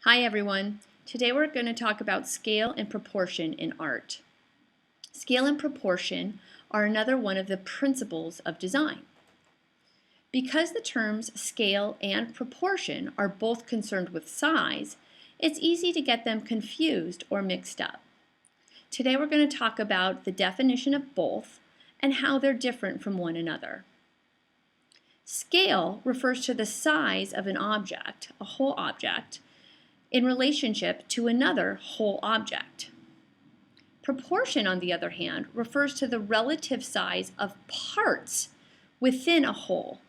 Hi everyone. Today we're going to talk about scale and proportion in art. Scale and proportion are another one of the principles of design. Because the terms scale and proportion are both concerned with size, it's easy to get them confused or mixed up. Today we're going to talk about the definition of both and how they're different from one another. Scale refers to the size of an object, a whole object, in relationship to another whole object. Proportion, on the other hand, refers to the relative size of parts within a whole.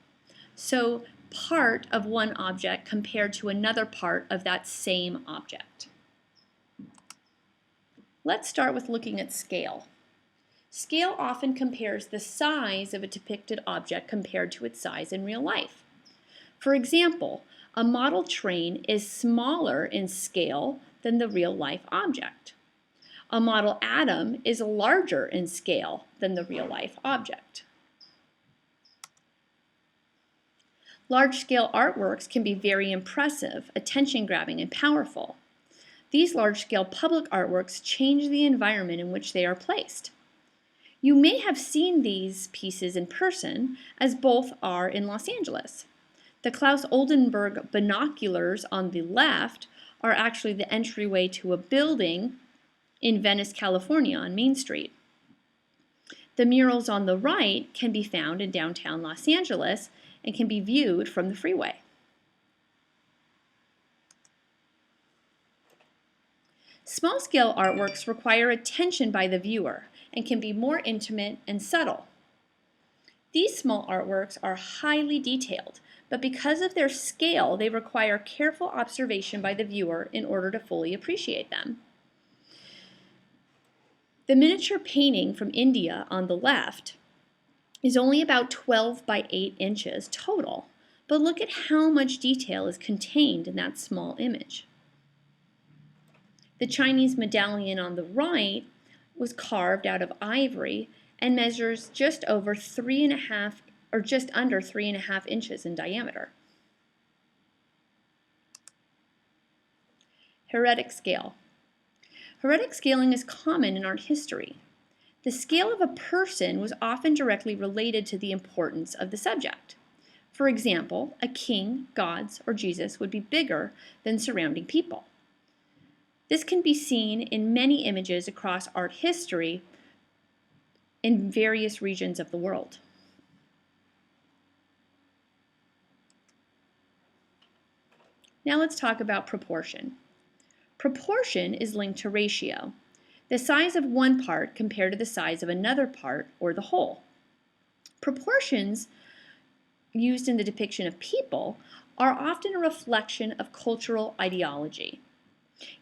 So, part of one object compared to another part of that same object. Let's start with looking at scale. Scale often compares the size of a depicted object compared to its size in real life. For example, a model train is smaller in scale than the real-life object. A model atom is larger in scale than the real-life object. Large-scale artworks can be very impressive, attention-grabbing, and powerful. These large-scale public artworks change the environment in which they are placed. You may have seen these pieces in person, as both are in Los Angeles. The Claes Oldenburg binoculars on the left are actually the entryway to a building in Venice, California on Main Street. The murals on the right can be found in downtown Los Angeles and can be viewed from the freeway. Small-scale artworks require attention by the viewer and can be more intimate and subtle. These small artworks are highly detailed, but because of their scale, they require careful observation by the viewer in order to fully appreciate them. The miniature painting from India on the left is only about 12 by 8 inches total, but look at how much detail is contained in that small image. The Chinese medallion on the right was carved out of ivory and measures just under 3.5 inches in diameter. Hieratic scale. Hieratic scaling is common in art history. The scale of a person was often directly related to the importance of the subject. For example, a king, gods, or Jesus would be bigger than surrounding people. This can be seen in many images across art history in various regions of the world. Now let's talk about proportion. Proportion is linked to ratio, the size of one part compared to the size of another part or the whole. Proportions used in the depiction of people are often a reflection of cultural ideology.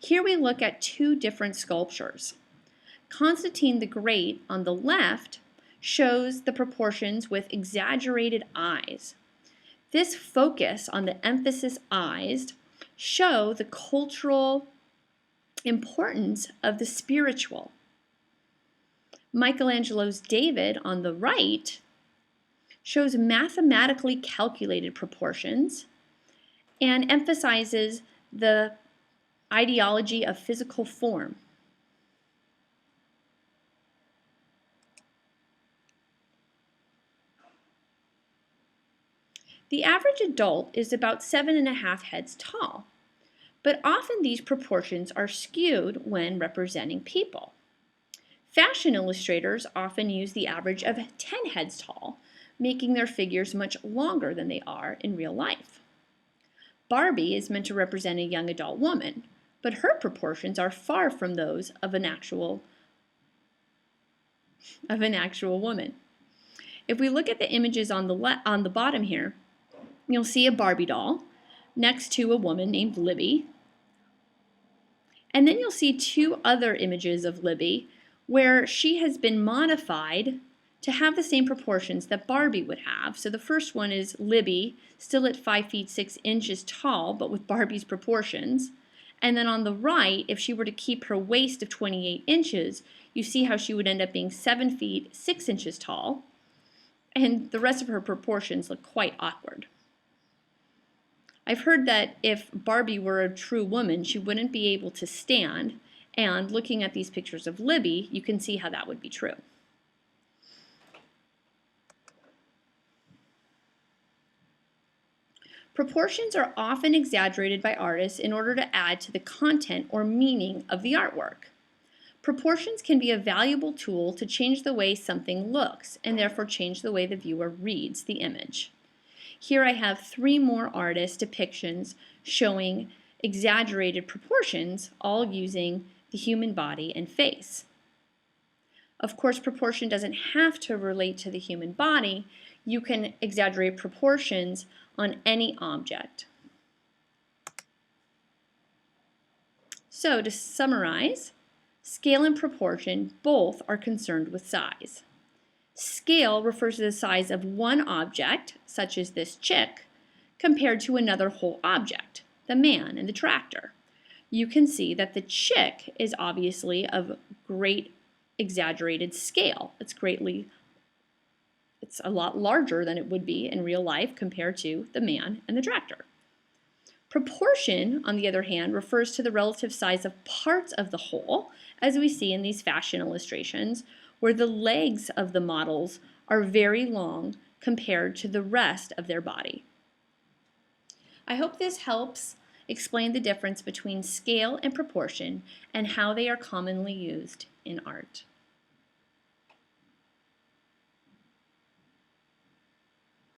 Here we look at two different sculptures. Constantine the Great on the left shows the proportions with exaggerated eyes. This focus on the emphasis eyes show the cultural importance of the spiritual. Michelangelo's David on the right shows mathematically calculated proportions and emphasizes the ideology of physical form. The average adult is about 7.5 heads tall, but often these proportions are skewed when representing people. Fashion illustrators often use the average of 10 heads tall, making their figures much longer than they are in real life. Barbie is meant to represent a young adult woman, but her proportions are far from those of an actual woman. If we look at the images on the bottom here, you'll see a Barbie doll next to a woman named Libby. And then you'll see two other images of Libby where she has been modified to have the same proportions that Barbie would have. So the first one is Libby, still at 5 feet 6 inches tall, but with Barbie's proportions. And then on the right, if she were to keep her waist of 28 inches, you see how she would end up being 7 feet 6 inches tall. And the rest of her proportions look quite awkward. I've heard that if Barbie were a true woman, she wouldn't be able to stand, and looking at these pictures of Libby, you can see how that would be true. Proportions are often exaggerated by artists in order to add to the content or meaning of the artwork. Proportions can be a valuable tool to change the way something looks and therefore change the way the viewer reads the image. Here I have 3 more artist depictions showing exaggerated proportions, all using the human body and face. Of course, proportion doesn't have to relate to the human body. You can exaggerate proportions on any object. So to summarize, scale and proportion both are concerned with size. Scale refers to the size of one object, such as this chick, compared to another whole object, the man and the tractor. You can see that the chick is obviously of great exaggerated scale. It's a lot larger than it would be in real life compared to the man and the tractor. Proportion, on the other hand, refers to the relative size of parts of the whole, as we see in these fashion illustrations, where the legs of the models are very long compared to the rest of their body. I hope this helps explain the difference between scale and proportion and how they are commonly used in art.